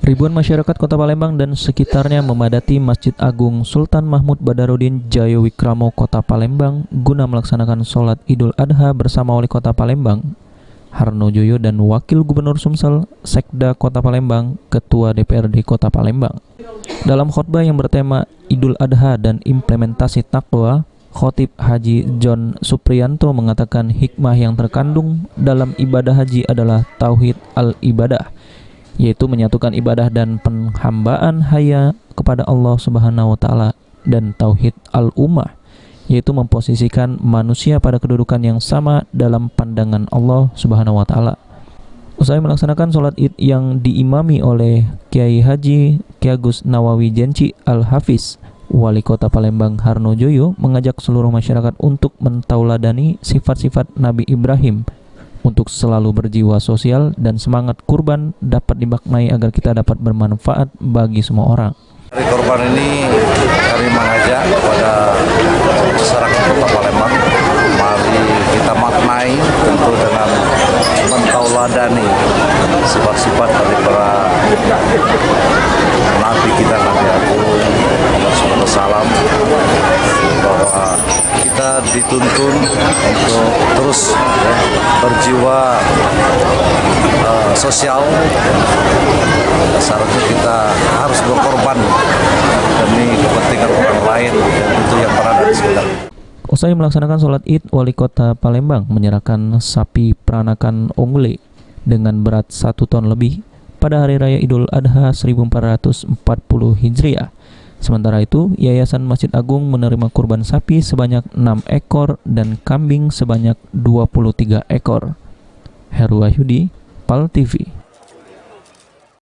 Ribuan masyarakat Kota Palembang dan sekitarnya memadati Masjid Agung Sultan Mahmud Badarudin Jayawikramo Kota Palembang guna melaksanakan sholat Idul Adha bersama Wali Kota Palembang, Harnojoyo, dan Wakil Gubernur Sumsel, Sekda Kota Palembang, Ketua DPRD Kota Palembang. Dalam khotbah yang bertema Idul Adha dan implementasi takwa, Khotib Haji John Supriyanto mengatakan hikmah yang terkandung dalam ibadah haji adalah tauhid al-ibadah, yaitu menyatukan ibadah dan penghambaan hanya kepada Allah Subhanahu wa taala, dan tauhid al-ummah, yaitu memposisikan manusia pada kedudukan yang sama dalam pandangan Allah Subhanahu wa taala. Usai melaksanakan sholat Id yang diimami oleh Kiai Haji Ki Agus Nawawi Jenci Al-Hafiz, Wali Kota Palembang Harnojoyo mengajak seluruh masyarakat untuk mentauladani sifat-sifat Nabi Ibrahim untuk selalu berjiwa sosial dan semangat kurban dapat dimaknai agar kita dapat bermanfaat bagi semua orang. Hari kurban ini kami mengajak kepada masyarakat Kota Palembang, mari kita maknai tentu dengan mentauladani sifat-sifat dari para Nabi kita, Nabi Agung Salam, bahwa kita dituntun untuk terus berjiwa sosial. Syaratnya kita harus berkorban demi kepentingan orang lain, dan itu yang berada di sekitar. Usai melaksanakan sholat Id, Wali Kota Palembang menyerahkan sapi peranakan ongole dengan berat 1 ton lebih pada Hari Raya Idul Adha 1440 Hijriah. Sementara itu, Yayasan Masjid Agung menerima kurban sapi sebanyak 6 ekor dan kambing sebanyak 23 ekor. Heru Wahyudi, PAL TV.